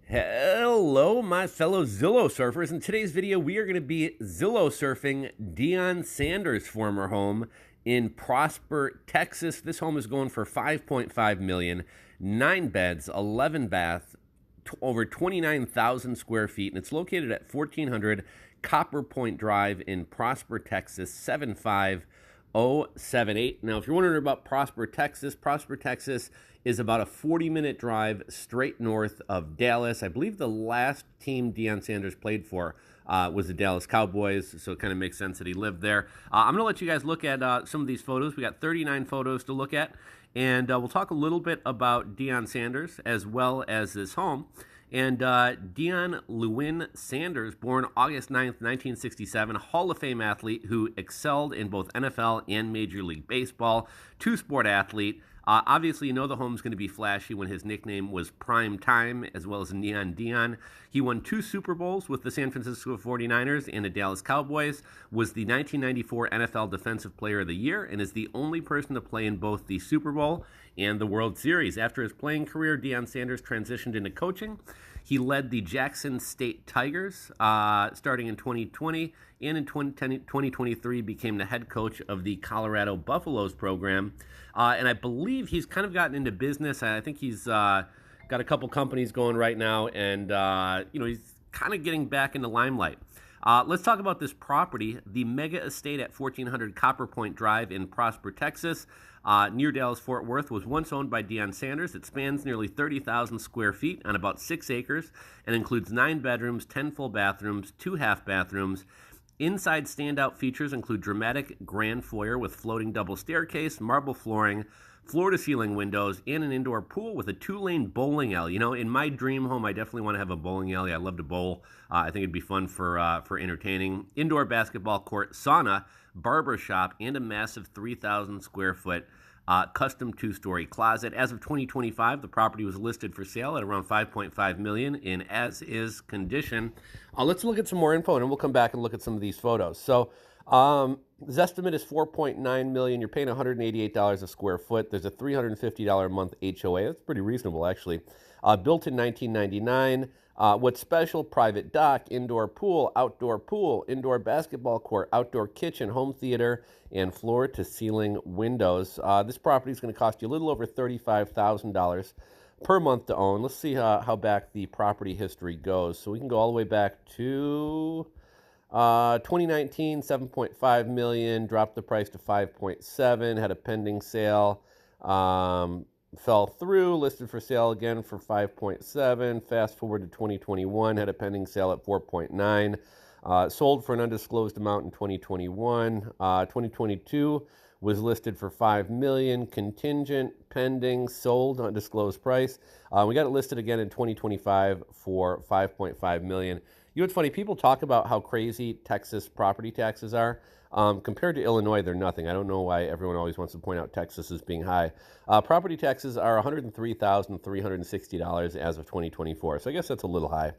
Hello, my fellow Zillow surfers. In today's video, we are going to be Zillow surfing Deion Sanders' former home in Prosper, Texas. This home is going for $5.5 million, 9 beds, 11 baths, over 29,000 square feet, and it's located at 1400 Copper Point Drive in Prosper, Texas, 75078. Now, if you're wondering about Prosper, Texas is about a 40-minute drive straight north of Dallas. I believe the last team Deion Sanders played for was the Dallas Cowboys, so it kind of makes sense that he lived there. I'm going to let you guys look at some of these photos. We got 39 photos to look at, and we'll talk a little bit about Deion Sanders as well as this home. And Deion Lewin Sanders, born August 9th, 1967, Hall of Fame athlete who excelled in both NFL and Major League Baseball, two-sport athlete. Obviously, you know the home's going to be flashy when his nickname was Prime Time, as well as Neon Deion. He won 2 Super Bowls with the San Francisco 49ers and the Dallas Cowboys, was the 1994 NFL Defensive Player of the Year, and is the only person to play in both the Super Bowl and the World Series. After his playing career, Deion Sanders transitioned into coaching. He led the Jackson State Tigers starting in 2020, and in 2023 became the head coach of the Colorado Buffaloes program. And I believe he's kind of gotten into business. I think he's got a couple companies going right now, and he's kind of getting back in the limelight. Let's talk about this property. The mega estate at 1400 Copper Point Drive in Prosper, Texas, near Dallas-Fort Worth, was once owned by Deion Sanders. It spans nearly 30,000 square feet on about 6 acres and includes 9 bedrooms, 10 full bathrooms, 2 half bathrooms. Inside standout features include dramatic grand foyer with floating double staircase, marble flooring, floor-to-ceiling windows, and an indoor pool with a 2-lane bowling alley. You know, in my dream home, I definitely want to have a bowling alley. I love to bowl. I think it'd be fun for entertaining. Indoor basketball court, sauna, barbershop, and a massive 3,000 square foot custom 2-story closet. As of 2025, the property was listed for sale at around $5.5 million in as-is condition. Let's look at some more info, and then we'll come back and look at some of these photos. So, his estimate is $4.9 million. You're paying $188 a square foot. There's a $350 a month HOA. That's pretty reasonable, actually. Built in 1999. What's special? Private dock, indoor pool, indoor basketball court, outdoor kitchen, home theater, and floor-to-ceiling windows. This property is going to cost you a little over $35,000 per month to own. Let's see how back the property history goes. So we can go all the way back to 2019, $7.5 million, dropped the price to $5.7, had a pending sale. Fell through, listed for sale again for $5.7. Fast forward to 2021, had a pending sale at $4.9. Sold for an undisclosed amount in 2021. 2022 was listed for $5 million. Contingent, pending, sold, undisclosed price. We got it listed again in 2025 for $5.5 million. You know what's funny? People talk about how crazy Texas property taxes are. Compared to Illinois, they're nothing. I don't know why everyone always wants to point out Texas as being high. Property taxes are $103,360 as of 2024, so I guess that's a little high.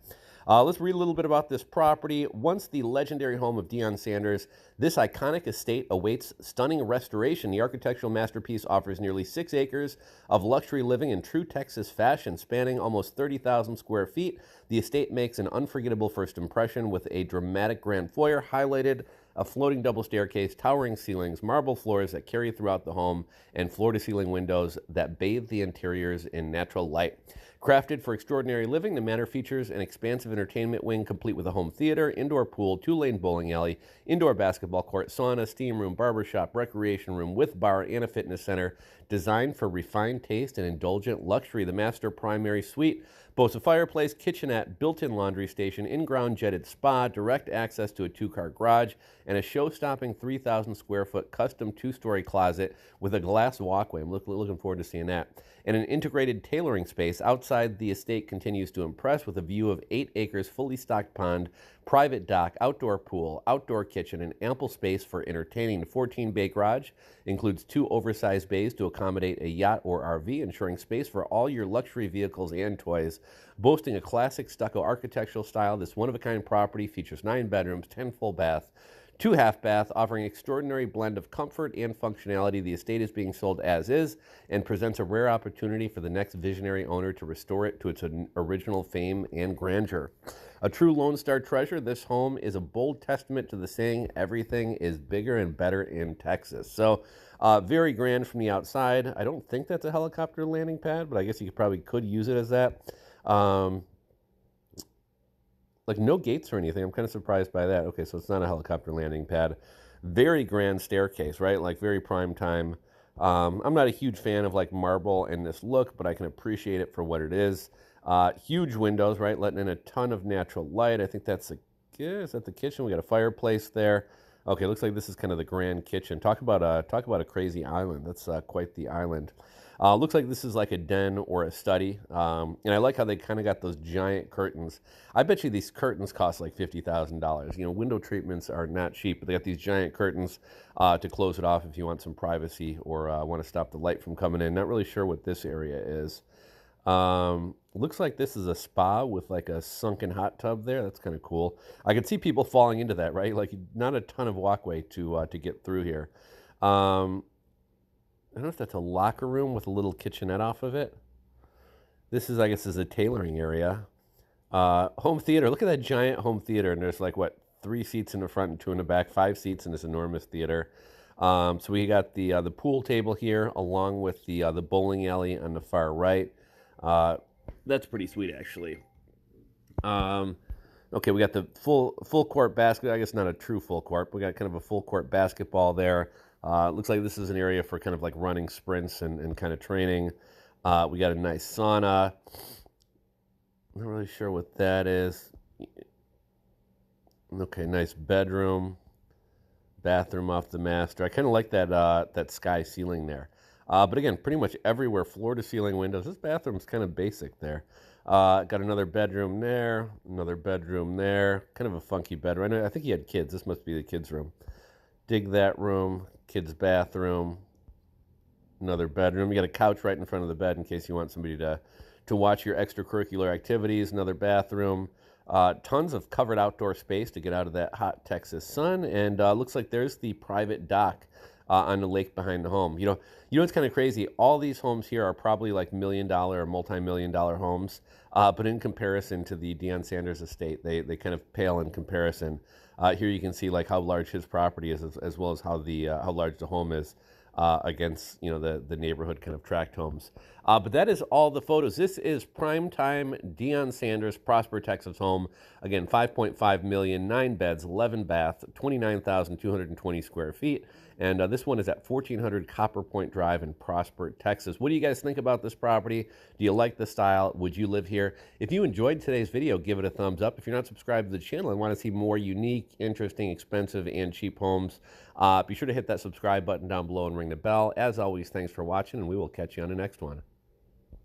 Let's read a little bit about this property. Once the legendary home of Deion Sanders, this iconic estate awaits stunning restoration. The architectural masterpiece offers nearly 6 acres of luxury living in true Texas fashion, spanning almost 30,000 square feet. The estate makes an unforgettable first impression with a dramatic grand foyer highlighted a floating double staircase, towering ceilings, marble floors that carry throughout the home, and floor-to-ceiling windows that bathe the interiors in natural light. Crafted for extraordinary living, the manor features an expansive entertainment wing complete with a home theater, indoor pool, 2-lane bowling alley, indoor basketball court, sauna, steam room, barbershop, recreation room with bar, and a fitness center designed for refined taste and indulgent luxury. The master primary suite boasts a fireplace, kitchenette, built-in laundry station, in-ground jetted spa, direct access to a 2-car garage, and a show-stopping 3,000 square foot custom 2-story closet with a glass walkway. I'm looking forward to seeing that. And an integrated tailoring space outside the estate continues to impress with a view of 8 acres, fully stocked pond, private dock, outdoor pool, outdoor kitchen, and ample space for entertaining. The 14-bay garage includes 2 oversized bays to accommodate a yacht or RV, ensuring space for all your luxury vehicles and toys. Boasting a classic stucco architectural style, this one-of-a-kind property features 9 bedrooms, 10 full baths, 2 half bath, offering extraordinary blend of comfort and functionality. The estate is being sold as is and presents a rare opportunity for the next visionary owner to restore it to its original fame and grandeur. A true Lone Star treasure, this home is a bold testament to the saying, everything is bigger and better in Texas. So very grand from the outside. I don't think that's a helicopter landing pad, but I guess you probably could use it as that. Like no gates or anything. I'm kind of surprised by that. Okay, so it's not a helicopter landing pad. Very grand staircase, right? Like very prime time. I'm not a huge fan of like marble and this look, but I can appreciate it for what it is. Huge windows, right? Letting in a ton of natural light. I think that's is that the kitchen? We got a fireplace there. Okay, looks like this is kind of the grand kitchen. Talk about a crazy island. That's quite the island. Looks like this is like a den or a study. And I like how they kind of got those giant curtains. I bet you these curtains cost like $50,000. You know, window treatments are not cheap, but they got these giant curtains to close it off if you want some privacy or want to stop the light from coming in. Not really sure what this area is. Looks like this is a spa with like a sunken hot tub there. That's kind of cool. I could see people falling into that, right? Like not a ton of walkway to get through here. I don't know if that's a locker room with a little kitchenette off of it. This is, I guess, is a tailoring area. Home theater. Look at that giant home theater. And there's like, what, 3 seats in the front and 2 in the back, 5 seats in this enormous theater. So we got the pool table here along with the bowling alley on the far right. That's pretty sweet, actually. Okay, we got the full court basket. I guess not a true full court, but we got kind of a full court basketball there. Looks like this is an area for kind of like running sprints and kind of training. We got a nice sauna. Not really sure what that is. Okay, nice bedroom. Bathroom off the master. I kind of like that sky ceiling there. But again, pretty much everywhere, floor to ceiling windows. This bathroom's kind of basic there. Got another bedroom there, another bedroom there. Kind of a funky bedroom. I think he had kids. This must be the kids' room. Dig that room. Kids' bathroom. Another bedroom. You got a couch right in front of the bed in case you want somebody to watch your extracurricular activities. Another bathroom. Tons of covered outdoor space to get out of that hot Texas sun. And looks like there's the private dock on the lake behind the home. You know what's kind of crazy? All these homes here are probably like $1 million or multi-million-dollar homes, but in comparison to the Deion Sanders estate, they kind of pale in comparison. Here you can see like how large his property is, as well as how large the home is against the neighborhood kind of tract homes. But that is all the photos. This is primetime Deion Sanders Prosper, Texas home. Again, 5.5 million, 9 beds, 11 baths, 29,220 square feet. And this one is at 1400 Copper Point Drive in Prosper, Texas. What do you guys think about this property? Do you like the style? Would you live here? If you enjoyed today's video, give it a thumbs up. If you're not subscribed to the channel and want to see more unique, interesting, expensive, and cheap homes, be sure to hit that subscribe button down below and ring the bell. As always, thanks for watching, and we will catch you on the next one.